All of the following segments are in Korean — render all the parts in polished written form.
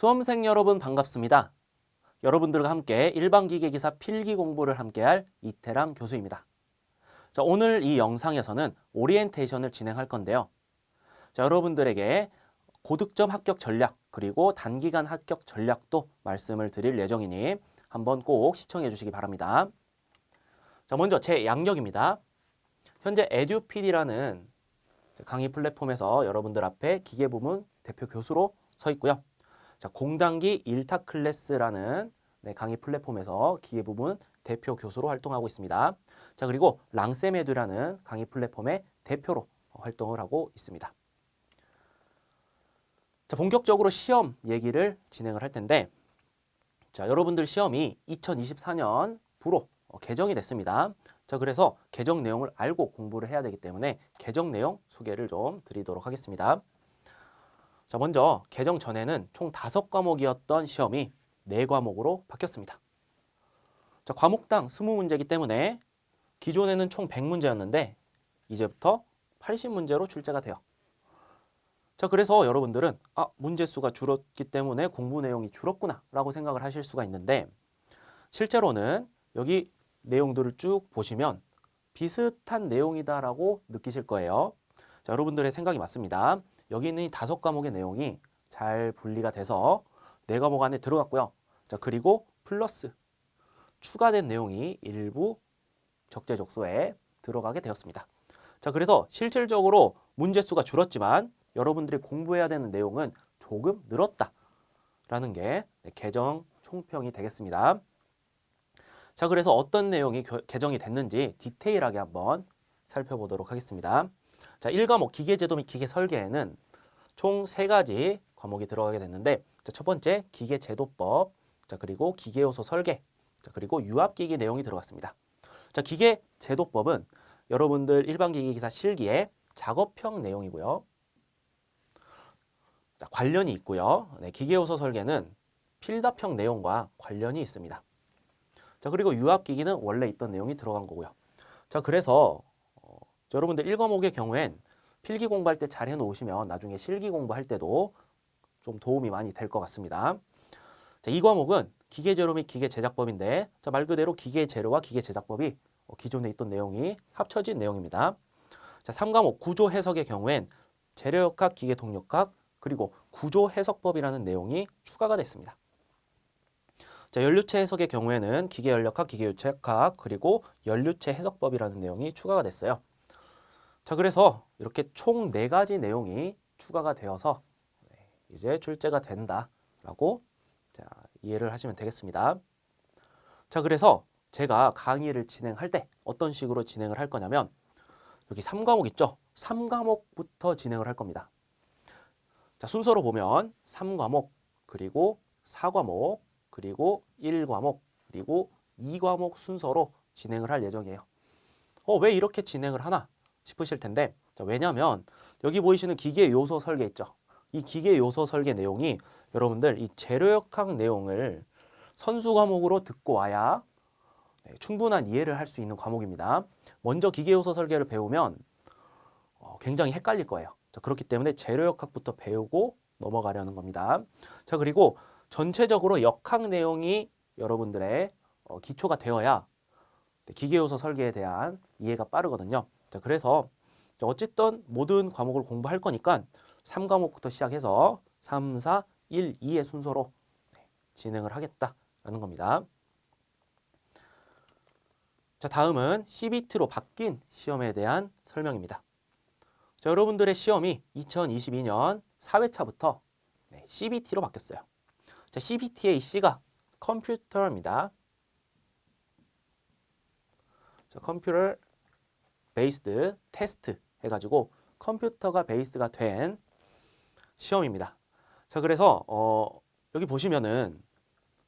수험생 여러분 반갑습니다. 여러분들과 함께 일반기계기사 필기 공부를 함께할 이태랑 교수입니다. 자, 오늘 이 영상에서는 오리엔테이션을 진행할 건데요. 자, 여러분들에게 고득점 합격 전략 그리고 단기간 합격 전략도 말씀을 드릴 예정이니 한번 꼭 시청해 주시기 바랍니다. 자, 먼저 제 양력입니다. 현재 에듀피디라는 강의 플랫폼에서 여러분들 앞에 기계부문 대표 교수로 서 있고요. 자, 공단기 1타 클래스라는 강의 플랫폼에서 기계부문 대표 교수로 활동하고 있습니다. 자, 그리고 랑세메드라는 강의 플랫폼의 대표로 활동을 하고 있습니다. 자, 본격적으로 시험 얘기를 진행을 할 텐데, 자, 여러분들 시험이 2024년 부로 개정이 됐습니다. 자, 그래서 개정 내용을 알고 공부를 해야 되기 때문에 개정 내용 소개를 좀 드리도록 하겠습니다. 자, 먼저 개정 전에는 총 5과목이었던 시험이 4과목으로 바뀌었습니다. 자, 과목당 20문제이기 때문에 기존에는 총 100문제였는데 이제부터 80문제로 출제가 돼요. 자, 그래서 여러분들은 문제 수가 줄었기 때문에 공부 내용이 줄었구나 라고 생각을 하실 수가 있는데, 실제로는 여기 내용들을 쭉 보시면 비슷한 내용이다라고 느끼실 거예요. 자, 여러분들의 생각이 맞습니다. 여기 있는 이 5과목의 내용이 잘 분리가 돼서 4과목 안에 들어갔고요. 자, 그리고 플러스 추가된 내용이 일부 적재적소에 들어가게 되었습니다. 자, 그래서 실질적으로 문제 수가 줄었지만 여러분들이 공부해야 되는 내용은 조금 늘었다라는 게 개정 총평이 되겠습니다. 자, 그래서 어떤 내용이 개정이 됐는지 디테일하게 한번 살펴보도록 하겠습니다. 자, 1과목 기계제도 및 기계설계에는 총 3가지 과목이 들어가게 됐는데, 자, 첫 번째 기계제도법, 자, 그리고 기계요소 설계, 자, 그리고 유압기기 내용이 들어갔습니다. 자, 기계제도법은 여러분들 일반기계기사 실기의 작업형 내용이고요. 자, 관련이 있고요. 기계요소 설계는 필답형 내용과 관련이 있습니다. 자, 그리고 유압기기는 원래 있던 내용이 들어간 거고요. 자, 그래서 여러분들 1과목의 경우엔 필기 공부할 때 잘 해놓으시면 나중에 실기 공부할 때도 좀 도움이 많이 될 것 같습니다. 자, 2과목은 기계재료 및 기계제작법인데, 자, 말 그대로 기계재료와 기계제작법이 기존에 있던 내용이 합쳐진 내용입니다. 자, 3과목 구조 해석의 경우엔 재료역학, 기계동력학, 그리고 구조 해석법이라는 내용이 추가가 됐습니다. 자, 연료체 해석의 경우에는 기계연력학, 기계유체학, 그리고 연료체 해석법이라는 내용이 추가가 됐어요. 자, 그래서 이렇게 총 4가지 내용이 추가가 되어서 이제 출제가 된다라고 이해를 하시면 되겠습니다. 자, 그래서 제가 강의를 진행할 때 어떤 식으로 진행을 할 거냐면, 여기 3과목 있죠? 3과목부터 진행을 할 겁니다. 자, 순서로 보면 3과목, 그리고 4과목, 그리고 1과목, 그리고 2과목 순서로 진행을 할 예정이에요. 왜 이렇게 진행을 하나 싶으실 텐데, 자, 왜냐하면 여기 보이시는 기계 요소 설계 있죠? 이 기계 요소 설계 내용이 여러분들 이 재료역학 내용을 선수 과목으로 듣고 와야 충분한 이해를 할 수 있는 과목입니다. 먼저 기계 요소 설계를 배우면 굉장히 헷갈릴 거예요. 자, 그렇기 때문에 재료역학부터 배우고 넘어가려는 겁니다. 자, 그리고 전체적으로 역학 내용이 여러분들의 기초가 되어야 기계요소 설계에 대한 이해가 빠르거든요. 자, 그래서 어쨌든 모든 과목을 공부할 거니까 3과목부터 시작해서 3, 4, 1, 2의 순서로 진행을 하겠다라는 겁니다. 자, 다음은 CBT로 바뀐 시험에 대한 설명입니다. 자, 여러분들의 시험이 2022년 4회차부터 CBT로 바뀌었어요. 자, CBT의 이 C가 컴퓨터입니다. 자, 컴퓨터 베이스드 테스트 해가지고 컴퓨터가 베이스가 된 시험입니다. 자, 그래서 여기 보시면은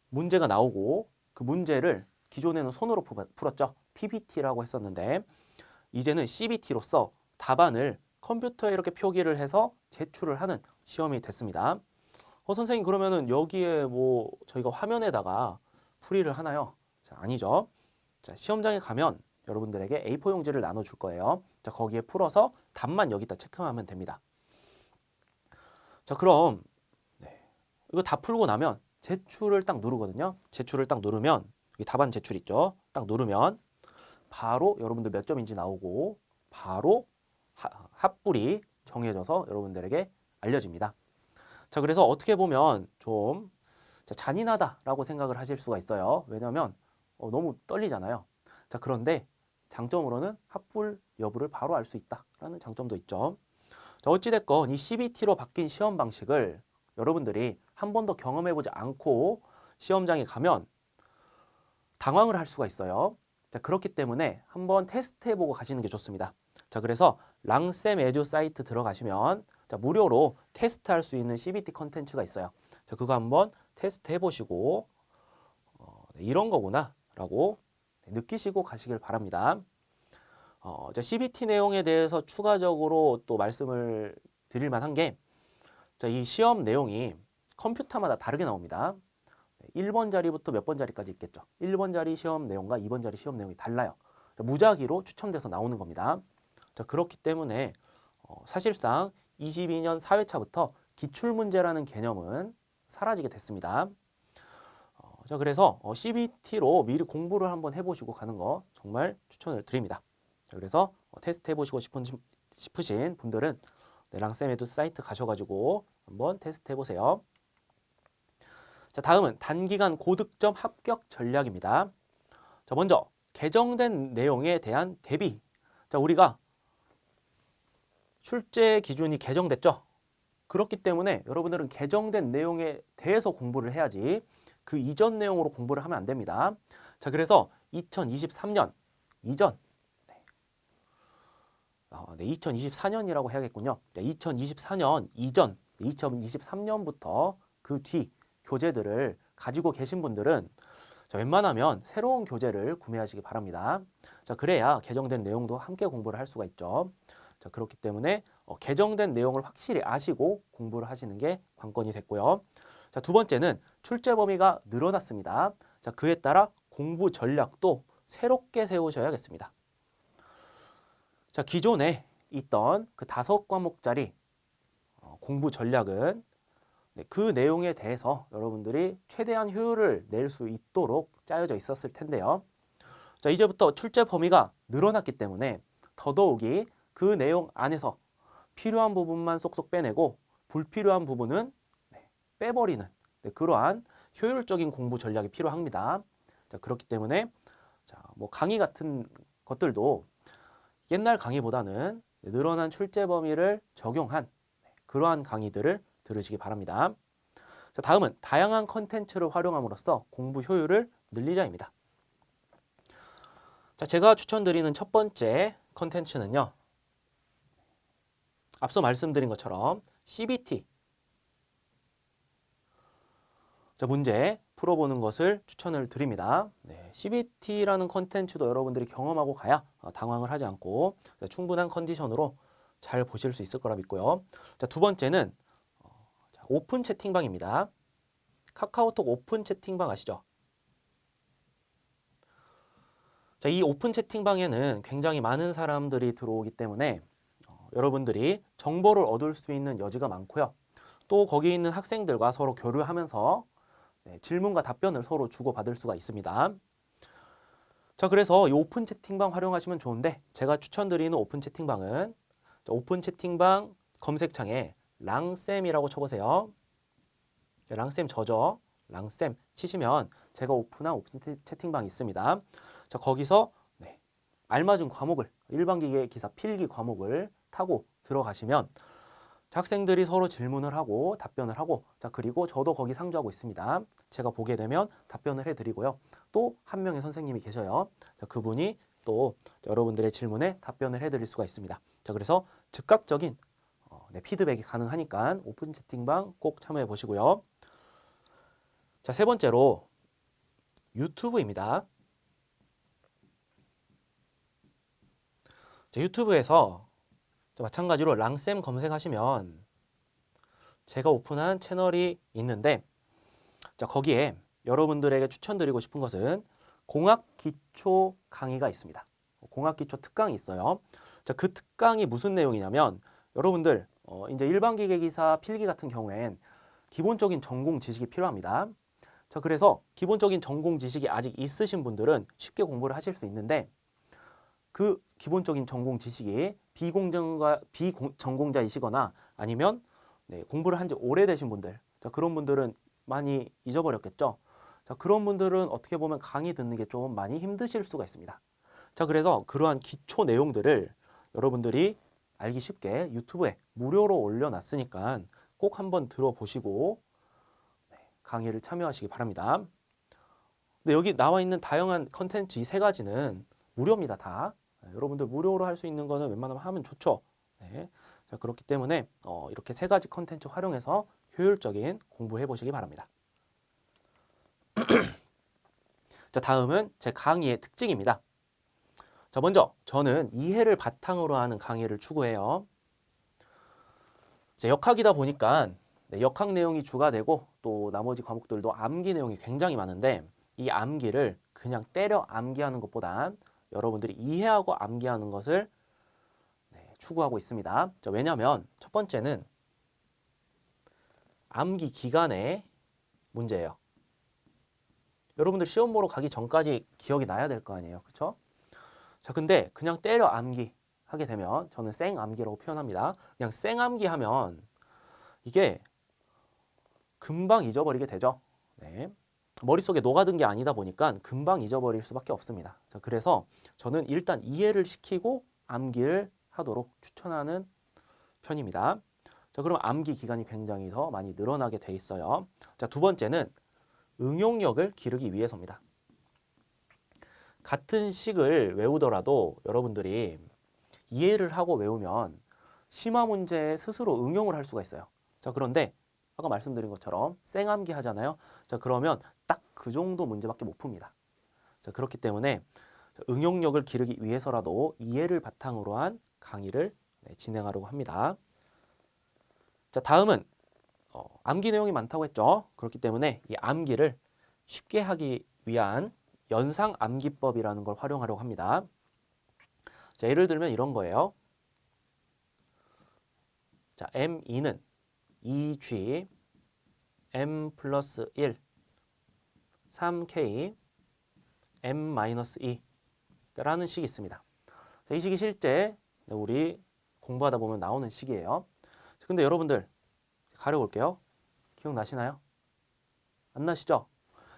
문제가 나오고 그 문제를 기존에는 손으로 풀었죠. PPT라고 했었는데 이제는 CBT로서 답안을 컴퓨터에 이렇게 표기를 해서 제출을 하는 시험이 됐습니다. 선생님, 그러면은 여기에 뭐 저희가 화면에다가 풀이를 하나요? 자, 아니죠. 자, 시험장에 가면 여러분들에게 A4 용지를 나눠줄 거예요. 자, 거기에 풀어서 답만 여기다 체크하면 됩니다. 자, 그럼 이거 다 풀고 나면 제출을 딱 누르거든요. 제출을 딱 누르면 여기 답안 제출 있죠. 딱 누르면 바로 여러분들 몇 점인지 나오고 바로 합불이 정해져서 여러분들에게 알려집니다. 자, 그래서 어떻게 보면 좀 잔인하다라고 생각을 하실 수가 있어요. 왜냐하면 너무 떨리잖아요. 자, 그런데 장점으로는 합불 여부를 바로 알 수 있다라는 장점도 있죠. 자, 어찌됐건 이 CBT로 바뀐 시험 방식을 여러분들이 한 번도 경험해보지 않고 시험장에 가면 당황을 할 수가 있어요. 자, 그렇기 때문에 한번 테스트해보고 가시는 게 좋습니다. 자, 그래서 랑쌤 에듀 사이트 들어가시면 자, 무료로 테스트할 수 있는 CBT 컨텐츠가 있어요. 자, 그거 한번 테스트해보시고 이런 거구나 라고 느끼시고 가시길 바랍니다. 자, CBT 내용에 대해서 추가적으로 또 말씀을 드릴 만한 게 자, 이 시험 내용이 컴퓨터마다 다르게 나옵니다. 1번 자리부터 몇 번 자리까지 있겠죠. 1번 자리 시험 내용과 2번 자리 시험 내용이 달라요. 자, 무작위로 추첨돼서 나오는 겁니다. 자, 그렇기 때문에 사실상 22년 4회차부터 기출문제라는 개념은 사라지게 됐습니다. 자, 그래서 CBT로 미리 공부를 한번 해보시고 가는 거 정말 추천을 드립니다. 자, 그래서 테스트 해보시고 싶으신 분들은 랑쌤 에듀 사이트 가셔가지고 한번 테스트 해보세요. 자, 다음은 단기간 고득점 합격 전략입니다. 자, 먼저 개정된 내용에 대한 대비. 자, 우리가 출제 기준이 개정됐죠. 그렇기 때문에 여러분들은 개정된 내용에 대해서 공부를 해야지 그 이전 내용으로 공부를 하면 안 됩니다. 자, 그래서 2023년 이전 2024년이라고 해야겠군요. 2024년 이전 2023년부터 그 뒤 교재들을 가지고 계신 분들은 자, 웬만하면 새로운 교재를 구매하시기 바랍니다. 자, 그래야 개정된 내용도 함께 공부를 할 수가 있죠. 자, 그렇기 때문에 개정된 내용을 확실히 아시고 공부를 하시는 게 관건이 됐고요. 자, 두 번째는 출제 범위가 늘어났습니다. 자, 그에 따라 공부 전략도 새롭게 세우셔야겠습니다. 자, 기존에 있던 그 5과목짜리 공부 전략은 그 내용에 대해서 여러분들이 최대한 효율을 낼 수 있도록 짜여져 있었을 텐데요. 자, 이제부터 출제 범위가 늘어났기 때문에 더더욱이 그 내용 안에서 필요한 부분만 쏙쏙 빼내고 불필요한 부분은 빼버리는 그러한 효율적인 공부 전략이 필요합니다. 자, 그렇기 때문에 뭐 강의 같은 것들도 옛날 강의보다는 늘어난 출제 범위를 적용한 그러한 강의들을 들으시기 바랍니다. 자, 다음은 다양한 컨텐츠를 활용함으로써 공부 효율을 늘리자입니다. 자, 제가 추천드리는 첫 번째 컨텐츠는요. 앞서 말씀드린 것처럼 CBT 자, 문제 풀어보는 것을 추천을 드립니다. CBT라는 컨텐츠도 여러분들이 경험하고 가야 당황을 하지 않고 충분한 컨디션으로 잘 보실 수 있을 거라 믿고요. 자, 두 번째는 오픈 채팅방입니다. 카카오톡 오픈 채팅방 아시죠? 자, 이 오픈 채팅방에는 굉장히 많은 사람들이 들어오기 때문에 여러분들이 정보를 얻을 수 있는 여지가 많고요. 또 거기 있는 학생들과 서로 교류하면서 질문과 답변을 서로 주고받을 수가 있습니다. 자, 그래서 이 오픈 채팅방 활용하시면 좋은데 제가 추천드리는 오픈 채팅방은 오픈 채팅방 검색창에 랑쌤이라고 쳐보세요. 랑쌤 저죠. 랑쌤 치시면 제가 오픈한 오픈 채팅방이 있습니다. 자, 거기서 알맞은 과목을 일반기계 기사 필기 과목을 타고 들어가시면 학생들이 서로 질문을 하고 답변을 하고 자, 그리고 저도 거기 상주하고 있습니다. 제가 보게 되면 답변을 해드리고요. 또 한 명의 선생님이 계셔요. 자, 그분이 또 여러분들의 질문에 답변을 해드릴 수가 있습니다. 자, 그래서 즉각적인 피드백이 가능하니까 오픈 채팅방 꼭 참여해 보시고요. 자, 세 번째로 유튜브입니다. 자, 유튜브에서 마찬가지로 랑쌤 검색하시면 제가 오픈한 채널이 있는데 자, 거기에 여러분들에게 추천드리고 싶은 것은 공학 기초 강의가 있습니다. 공학 기초 특강이 있어요. 자, 그 특강이 무슨 내용이냐면 여러분들 이제 일반 기계 기사 필기 같은 경우엔 기본적인 전공 지식이 필요합니다. 자, 그래서 기본적인 전공 지식이 아직 있으신 분들은 쉽게 공부를 하실 수 있는데 그 기본적인 전공 지식이 비전공자이시거나 아니면 공부를 한 지 오래되신 분들, 자, 그런 분들은 많이 잊어버렸겠죠. 자, 그런 분들은 어떻게 보면 강의 듣는 게 좀 많이 힘드실 수가 있습니다. 자, 그래서 그러한 기초 내용들을 여러분들이 알기 쉽게 유튜브에 무료로 올려놨으니까 꼭 한번 들어보시고 강의를 참여하시기 바랍니다. 근데 여기 나와 있는 다양한 컨텐츠 이 세 가지는 무료입니다, 다. 여러분들 무료로 할 수 있는 거는 웬만하면 하면 좋죠. 네. 자, 그렇기 때문에 이렇게 세 가지 컨텐츠 활용해서 효율적인 공부해 보시기 바랍니다. 자, 다음은 제 강의의 특징입니다. 자, 먼저 저는 이해를 바탕으로 하는 강의를 추구해요. 역학이다 보니까 역학 내용이 주가 되고 또 나머지 과목들도 암기 내용이 굉장히 많은데 이 암기를 그냥 때려 암기하는 것보다 여러분들이 이해하고 암기하는 것을 추구하고 있습니다. 자, 왜냐하면 첫 번째는 암기 기간의 문제예요. 여러분들 시험 보러 가기 전까지 기억이 나야 될 거 아니에요. 그렇죠? 자, 근데 그냥 때려 암기 하게 되면 저는 생 암기라고 표현합니다. 그냥 생 암기 하면 이게 금방 잊어버리게 되죠. 네. 머릿속에 녹아든 게 아니다 보니까 금방 잊어버릴 수밖에 없습니다. 자, 그래서 저는 일단 이해를 시키고 암기를 하도록 추천하는 편입니다. 자, 그럼 암기 기간이 굉장히 더 많이 늘어나게 돼 있어요. 자, 두 번째는 응용력을 기르기 위해서입니다. 같은 식을 외우더라도 여러분들이 이해를 하고 외우면 심화 문제에 스스로 응용을 할 수가 있어요. 자, 그런데 아까 말씀드린 것처럼 생암기 하잖아요. 자, 그러면 딱 그 정도 문제밖에 못 풉니다. 자, 그렇기 때문에 응용력을 기르기 위해서라도 이해를 바탕으로 한 강의를 진행하려고 합니다. 자, 다음은 암기 내용이 많다고 했죠. 그렇기 때문에 이 암기를 쉽게 하기 위한 연상 암기법이라는 걸 활용하려고 합니다. 자, 예를 들면 이런 거예요. 자, M2는 2G, M 플러스 1, 3K, M-2 라는 식이 있습니다. 자, 이 식이 실제 우리 공부하다 보면 나오는 식이에요. 자, 근데 여러분들 가려볼게요. 기억나시나요? 안 나시죠?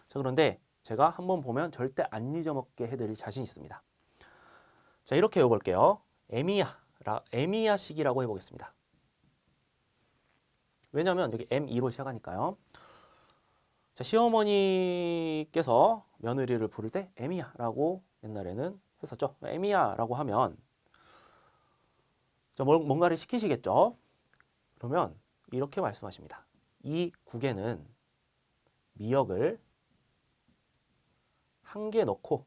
자, 그런데 제가 한번 보면 절대 안 잊어먹게 해드릴 자신 있습니다. 자, 이렇게 해볼게요. 에미야 식이라고 해보겠습니다. 왜냐하면 여기 M2로 시작하니까요. 자, 시어머니께서 며느리를 부를 때 에미야라고 옛날에는 했었죠. 에미야라고 하면 뭔가를 시키시겠죠. 그러면 이렇게 말씀하십니다. 이 국에는 미역을 한 개 넣고,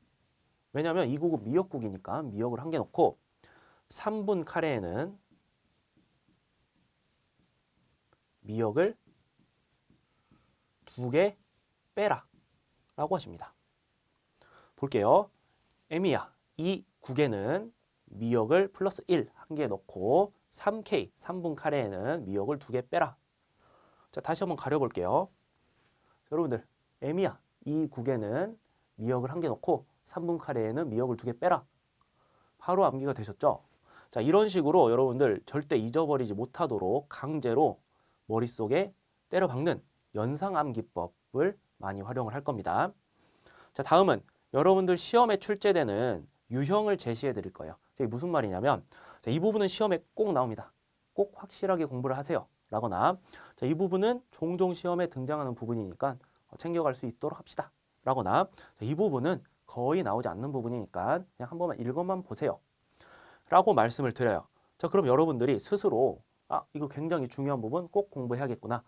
왜냐하면 이 국은 미역국이니까 미역을 한 개 넣고 3분 카레에는 미역을 2개 빼라 라고 하십니다. 볼게요. 에미야, 이 국에는 미역을 플러스 1 한 개 넣고 3K 3분 카레에는 미역을 2개 빼라. 자, 다시 한번 가려볼게요. 여러분들, 에미야, 이 국에는 미역을 한 개 넣고 3분 카레에는 미역을 2개 빼라. 바로 암기가 되셨죠? 자, 이런 식으로 여러분들 절대 잊어버리지 못하도록 강제로 머릿속에 때려 박는 연상 암기법을 많이 활용을 할 겁니다. 자, 다음은 여러분들 시험에 출제되는 유형을 제시해 드릴 거예요. 이게 무슨 말이냐면 자, 이 부분은 시험에 꼭 나옵니다. 꼭 확실하게 공부를 하세요. 라거나 자, 이 부분은 종종 시험에 등장하는 부분이니까 챙겨갈 수 있도록 합시다. 라거나 자, 이 부분은 거의 나오지 않는 부분이니까 그냥 한 번만 읽어만 보세요. 라고 말씀을 드려요. 자, 그럼 여러분들이 스스로 이거 굉장히 중요한 부분 꼭 공부해야겠구나.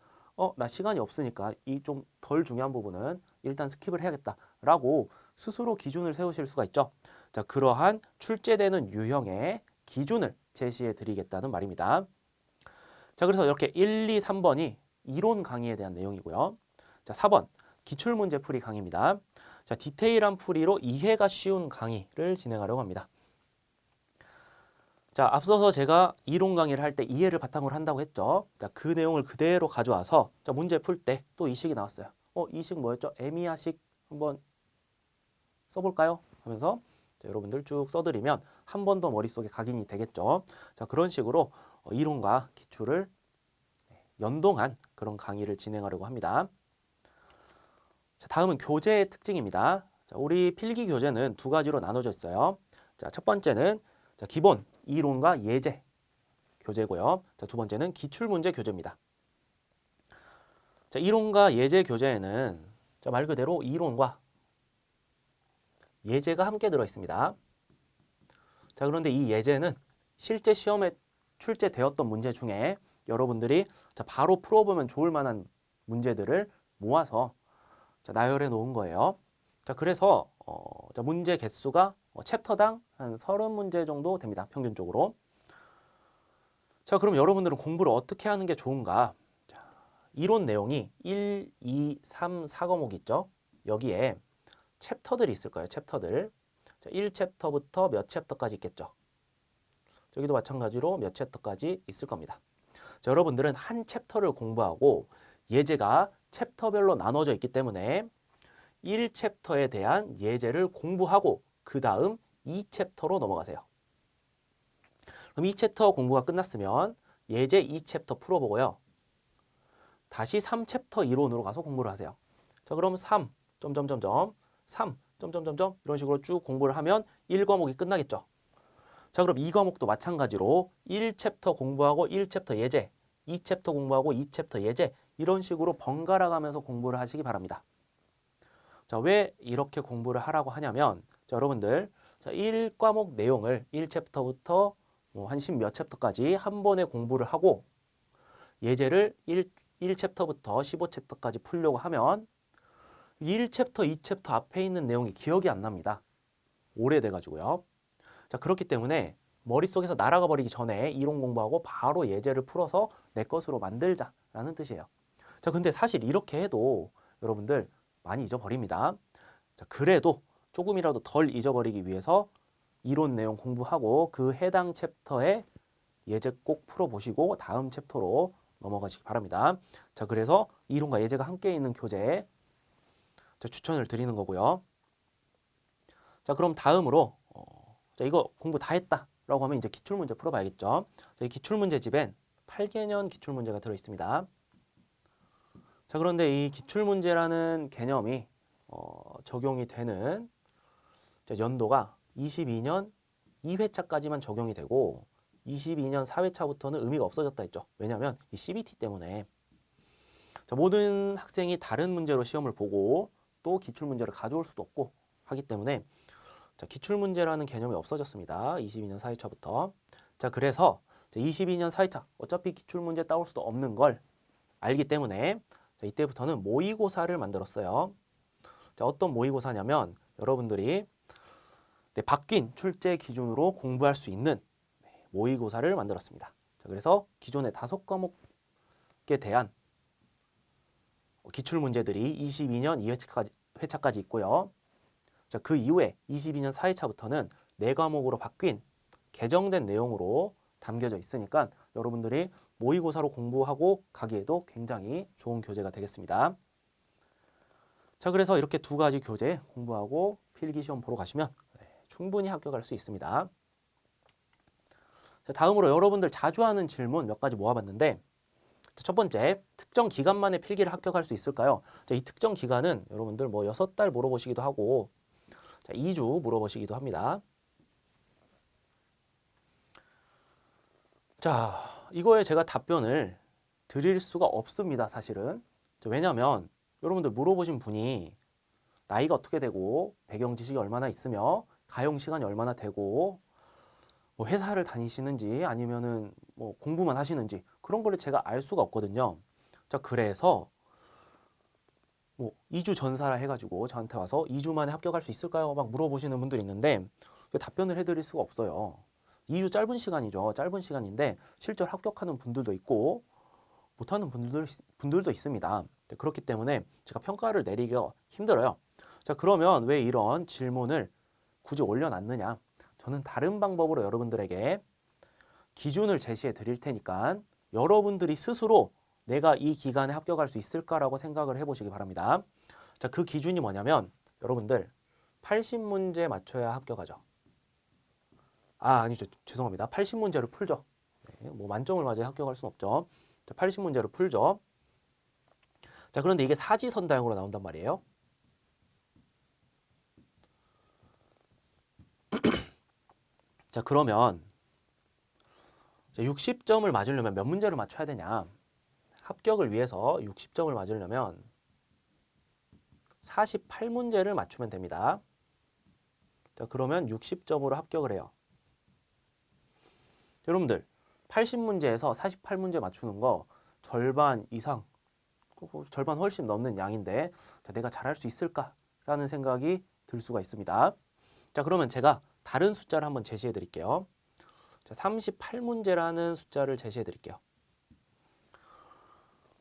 나 시간이 없으니까 이 좀 덜 중요한 부분은 일단 스킵을 해야겠다. 라고 스스로 기준을 세우실 수가 있죠. 자, 그러한 출제되는 유형의 기준을 제시해 드리겠다는 말입니다. 자, 그래서 이렇게 1, 2, 3번이 이론 강의에 대한 내용이고요. 자, 4번 기출문제 풀이 강의입니다. 자, 디테일한 풀이로 이해가 쉬운 강의를 진행하려고 합니다. 자, 앞서서 제가 이론 강의를 할 때 이해를 바탕으로 한다고 했죠. 자, 그 내용을 그대로 가져와서 자, 문제 풀 때 또 이 식이 나왔어요. 이 식 뭐였죠? 에미아식 한번 써볼까요? 하면서 자, 여러분들 쭉 써드리면 한 번 더 머릿속에 각인이 되겠죠. 자, 그런 식으로 이론과 기출을 연동한 그런 강의를 진행하려고 합니다. 자, 다음은 교재의 특징입니다. 자, 우리 필기 교재는 두 가지로 나눠져 있어요. 자, 첫 번째는 자, 기본 이론과 예제 교재고요. 자, 두 번째는 기출문제 교재입니다. 자, 이론과 예제 교재에는 자, 말 그대로 이론과 예제가 함께 들어 있습니다. 자, 그런데 이 예제는 실제 시험에 출제되었던 문제 중에 여러분들이 자, 바로 풀어보면 좋을 만한 문제들을 모아서 자, 나열해 놓은 거예요. 자, 그래서 자, 문제 개수가 챕터당 한 30문제 정도 됩니다. 평균적으로. 자, 그럼 여러분들은 공부를 어떻게 하는 게 좋은가? 자, 이론 내용이 1, 2, 3, 4과목이 있죠. 여기에 챕터들이 있을 거예요. 챕터들. 자, 1챕터부터 몇 챕터까지 있겠죠. 여기도 마찬가지로 몇 챕터까지 있을 겁니다. 자, 여러분들은 한 챕터를 공부하고 예제가 챕터별로 나눠져 있기 때문에 1챕터에 대한 예제를 공부하고 그 다음 2챕터로 넘어가세요. 그럼 2챕터 공부가 끝났으면 예제 2챕터 풀어보고요. 다시 3챕터 이론으로 가서 공부를 하세요. 자, 그럼 3, 점점점점, 3, 점점점점 이런 식으로 쭉 공부를 하면 1과목이 끝나겠죠. 자, 그럼 2과목도 마찬가지로 1챕터 공부하고 1챕터 예제, 2챕터 공부하고 2챕터 예제 이런 식으로 번갈아 가면서 공부를 하시기 바랍니다. 자, 왜 이렇게 공부를 하라고 하냐면 자, 여러분들 자, 1과목 내용을 1챕터부터 한 10몇 챕터까지 한 번에 공부를 하고 예제를 1챕터부터 15챕터까지 풀려고 하면 1챕터, 2챕터 앞에 있는 내용이 기억이 안 납니다. 오래돼가지고요. 자, 그렇기 때문에 머릿속에서 날아가 버리기 전에 이론 공부하고 바로 예제를 풀어서 내 것으로 만들자라는 뜻이에요. 자, 근데 사실 이렇게 해도 여러분들 많이 잊어버립니다. 자, 그래도 조금이라도 덜 잊어버리기 위해서 이론 내용 공부하고 그 해당 챕터의 예제 꼭 풀어보시고 다음 챕터로 넘어가시기 바랍니다. 자, 그래서 이론과 예제가 함께 있는 교재 추천을 드리는 거고요. 자, 그럼 다음으로 자, 이거 공부 다 했다라고 하면 이제 기출문제 풀어봐야겠죠. 자, 이 기출문제집엔 8개년 기출문제가 들어있습니다. 자, 그런데 이 기출문제라는 개념이 적용이 되는 자, 연도가 22년 2회차까지만 적용이 되고 22년 4회차부터는 의미가 없어졌다 했죠. 왜냐하면 이 CBT 때문에 자, 모든 학생이 다른 문제로 시험을 보고 또 기출문제를 가져올 수도 없고 하기 때문에 자, 기출문제라는 개념이 없어졌습니다. 22년 4회차부터. 자, 그래서 22년 4회차 어차피 기출문제 따올 수도 없는 걸 알기 때문에 자, 이때부터는 모의고사를 만들었어요. 자, 어떤 모의고사냐면 여러분들이 바뀐 출제 기준으로 공부할 수 있는 모의고사를 만들었습니다. 자, 그래서 기존의 5과목에 대한 기출문제들이 22년 2회차까지 있고요. 자, 그 이후에 22년 4회차부터는 4과목으로 바뀐 개정된 내용으로 담겨져 있으니까 여러분들이 모의고사로 공부하고 가기에도 굉장히 좋은 교재가 되겠습니다. 자, 그래서 이렇게 두 가지 교재 공부하고 필기시험 보러 가시면 충분히 합격할 수 있습니다. 자, 다음으로 여러분들 자주 하는 질문 몇 가지 모아봤는데 자, 첫 번째, 특정 기간 만에 필기를 합격할 수 있을까요? 자, 이 특정 기간은 여러분들 뭐 6달 물어보시기도 하고 자, 2주 물어보시기도 합니다. 자, 이거에 제가 답변을 드릴 수가 없습니다, 사실은. 왜냐하면 여러분들 물어보신 분이 나이가 어떻게 되고 배경 지식이 얼마나 있으며 가용 시간이 얼마나 되고 뭐 회사를 다니시는지 아니면은 뭐 공부만 하시는지 그런 걸 제가 알 수가 없거든요. 자, 그래서 뭐 2주 전사라 해가지고 저한테 와서 2주 만에 합격할 수 있을까요? 막 물어보시는 분들이 있는데 답변을 해드릴 수가 없어요. 2주 짧은 시간이죠. 짧은 시간인데 실제로 합격하는 분들도 있고 못하는 분들도 있습니다. 그렇기 때문에 제가 평가를 내리기가 힘들어요. 자, 그러면 왜 이런 질문을 굳이 올려놨느냐? 저는 다른 방법으로 여러분들에게 기준을 제시해 드릴 테니까 여러분들이 스스로 내가 이 기간에 합격할 수 있을까라고 생각을 해보시기 바랍니다. 자, 그 기준이 뭐냐면 여러분들 80문제 맞춰야 합격하죠. 아니죠. 죄송합니다. 80문제를 풀죠. 네, 뭐 만점을 맞아야 합격할 수는 없죠. 자, 80문제를 풀죠. 자, 그런데 이게 사지선다형으로 나온단 말이에요. 자, 그러면 60점을 맞으려면 몇 문제를 맞춰야 되냐? 합격을 위해서 60점을 맞으려면 48문제를 맞추면 됩니다. 자, 그러면 60점으로 합격을 해요. 여러분들 80문제에서 48문제 맞추는 거 절반 이상, 절반 훨씬 넘는 양인데 자, 내가 잘할 수 있을까라는 생각이 들 수가 있습니다. 자, 그러면 제가 다른 숫자를 한번 제시해 드릴게요. 자, 38문제라는 숫자를 제시해 드릴게요.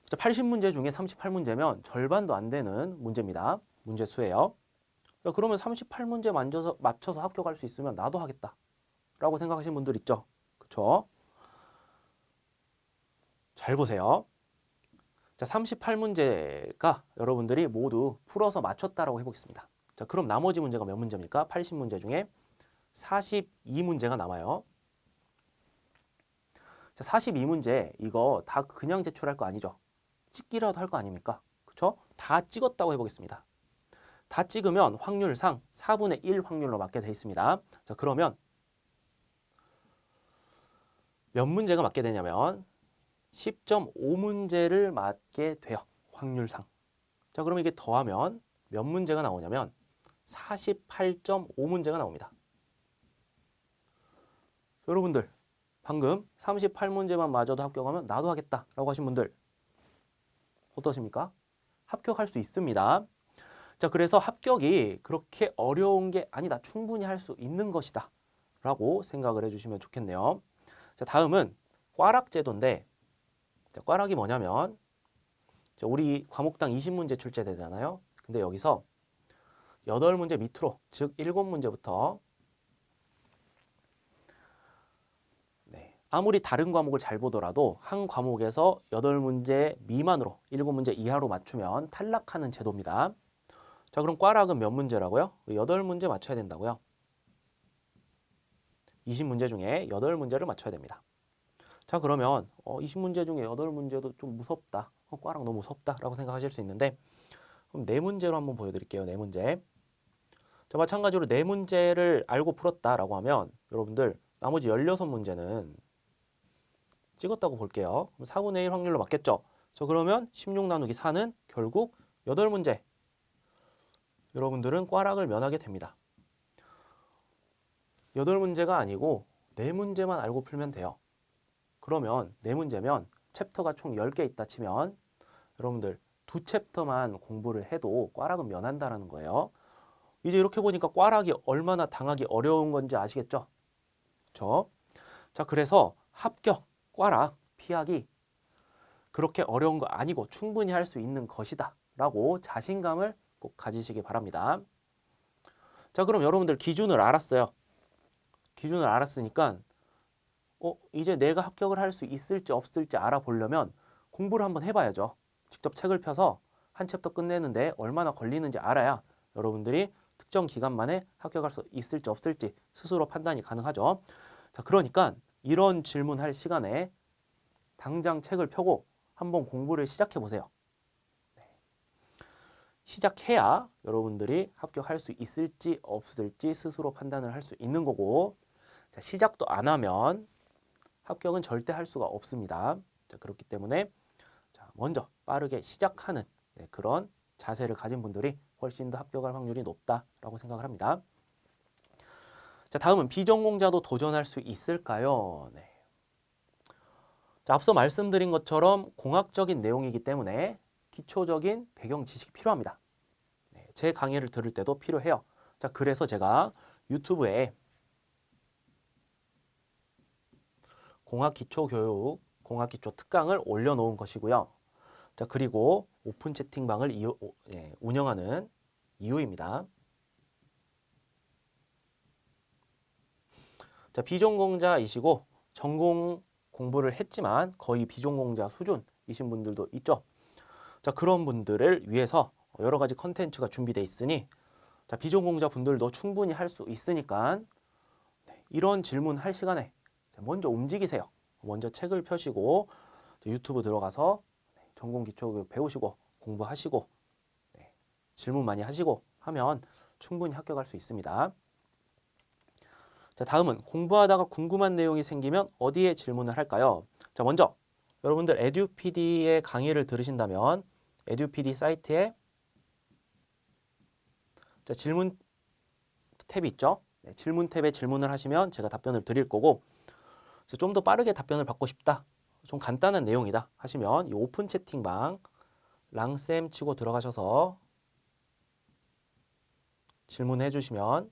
자, 80문제 중에 38문제면 절반도 안 되는 문제입니다. 문제 수예요. 자, 그러면 38문제 맞춰서 합격할 수 있으면 나도 하겠다 라고 생각하시는 분들 있죠. 그쵸? 잘 보세요. 자, 38문제가 여러분들이 모두 풀어서 맞췄다라고 해보겠습니다. 자, 그럼 나머지 문제가 몇 문제입니까? 80문제 중에 42문제가 남아요. 자, 42문제 이거 다 그냥 제출할 거 아니죠? 찍기라도 할 거 아닙니까? 그쵸? 다 찍었다고 해보겠습니다. 다 찍으면 확률상 4분의 1 확률로 맞게 돼 있습니다. 자, 그러면 몇 문제가 맞게 되냐면 10.5문제를 맞게 돼요. 확률상. 자, 그럼 이게 더하면 몇 문제가 나오냐면 48.5문제가 나옵니다. 여러분들 방금 38문제만 맞아도 합격하면 나도 하겠다라고 하신 분들 어떠십니까? 합격할 수 있습니다. 자, 그래서 합격이 그렇게 어려운 게 아니다. 충분히 할 수 있는 것이다. 라고 생각을 해주시면 좋겠네요. 자, 다음은 꽈락 제도인데 자, 꽈락이 뭐냐면 자, 우리 과목당 20문제 출제되잖아요. 근데 여기서 8문제 밑으로 즉 7문제부터 아무리 다른 과목을 잘 보더라도 한 과목에서 8문제 미만으로 7문제 이하로 맞추면 탈락하는 제도입니다. 자, 그럼 꽈락은 몇 문제라고요? 8문제 맞춰야 된다고요. 20문제 중에 8문제를 맞춰야 됩니다. 자, 그러면 20문제 중에 8문제도 좀 무섭다. 꽈락 너무 무섭다 라고 생각하실 수 있는데 그럼 4문제로 한번 보여드릴게요. 4문제. 자, 마찬가지로 4문제를 알고 풀었다라고 하면 여러분들 나머지 16문제는 찍었다고 볼게요. 그럼 4분의 1 확률로 맞겠죠? 저 그러면 16 나누기 4는 결국 8문제. 여러분들은 꽈락을 면하게 됩니다. 8문제가 아니고 4문제만 알고 풀면 돼요. 그러면 4문제면 챕터가 총 10개 있다 치면 여러분들 2챕터만 공부를 해도 꽈락은 면한다는 거예요. 이제 이렇게 보니까 꽈락이 얼마나 당하기 어려운 건지 아시겠죠? 그렇죠? 자, 그래서 합격, 꽈락, 피하기 그렇게 어려운 거 아니고 충분히 할 수 있는 것이다 라고 자신감을 꼭 가지시기 바랍니다. 자, 그럼 여러분들 기준을 알았어요. 기준을 알았으니까 이제 내가 합격을 할 수 있을지 없을지 알아보려면 공부를 한번 해봐야죠. 직접 책을 펴서 한 챕터 끝내는데 얼마나 걸리는지 알아야 여러분들이 특정 기간 만에 합격할 수 있을지 없을지 스스로 판단이 가능하죠. 자, 그러니까 이런 질문할 시간에 당장 책을 펴고 한번 공부를 시작해 보세요. 시작해야 여러분들이 합격할 수 있을지 없을지 스스로 판단을 할 수 있는 거고 자, 시작도 안 하면 합격은 절대 할 수가 없습니다. 자, 그렇기 때문에 자, 먼저 빠르게 시작하는 그런 자세를 가진 분들이 훨씬 더 합격할 확률이 높다라고 생각을 합니다. 자, 다음은 비전공자도 도전할 수 있을까요? 네. 자, 앞서 말씀드린 것처럼 공학적인 내용이기 때문에 기초적인 배경 지식이 필요합니다. 네, 제 강의를 들을 때도 필요해요. 자, 그래서 제가 유튜브에 공학기초교육, 공학기초 특강을 올려놓은 것이고요. 자, 그리고 오픈 채팅방을 운영하는 이유입니다. 자, 비전공자이시고 전공 공부를 했지만 거의 비전공자 수준이신 분들도 있죠. 자, 그런 분들을 위해서 여러 가지 컨텐츠가 준비되어 있으니 자, 비전공자 분들도 충분히 할 수 있으니까 이런 질문 할 시간에 먼저 움직이세요. 먼저 책을 펴시고 유튜브 들어가서 전공 기초교육 배우시고 공부하시고 질문 많이 하시고 하면 충분히 합격할 수 있습니다. 자, 다음은 공부하다가 궁금한 내용이 생기면 어디에 질문을 할까요? 자, 먼저 여러분들 에듀피디의 강의를 들으신다면 에듀피디 사이트에 자, 질문 탭이 있죠? 네, 질문 탭에 질문을 하시면 제가 답변을 드릴 거고 좀 더 빠르게 답변을 받고 싶다. 좀 간단한 내용이다 하시면 이 오픈 채팅방 랑쌤 치고 들어가셔서 질문해 주시면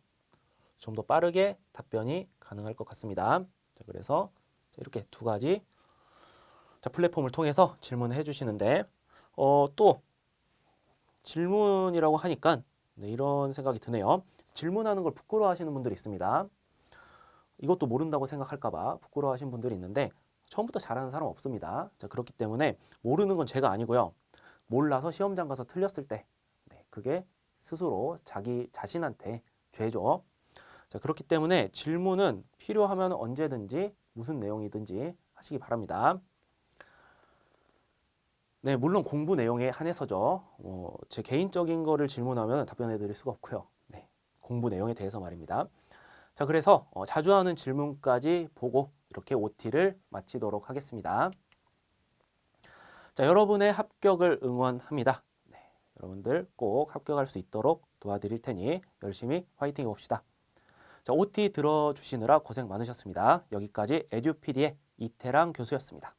좀 더 빠르게 답변이 가능할 것 같습니다. 자, 그래서 이렇게 두 가지 플랫폼을 통해서 질문해 주시는데 또 질문이라고 하니까 이런 생각이 드네요. 질문하는 걸 부끄러워하시는 분들이 있습니다. 이것도 모른다고 생각할까 봐 부끄러워하시는 분들이 있는데 처음부터 잘하는 사람 없습니다. 자, 그렇기 때문에 모르는 건 제가 아니고요. 몰라서 시험장 가서 틀렸을 때 그게 스스로 자기 자신한테 죄죠. 자, 그렇기 때문에 질문은 필요하면 언제든지 무슨 내용이든지 하시기 바랍니다. 네, 물론 공부 내용에 한해서죠. 제 개인적인 거를 질문하면 답변해 드릴 수가 없고요. 네, 공부 내용에 대해서 말입니다. 자, 그래서 자주 하는 질문까지 보고 이렇게 OT를 마치도록 하겠습니다. 자, 여러분의 합격을 응원합니다. 네, 여러분들 꼭 합격할 수 있도록 도와드릴 테니 열심히 화이팅 해봅시다. 자, OT 들어주시느라 고생 많으셨습니다. 여기까지 에듀피디의 이태랑 교수였습니다.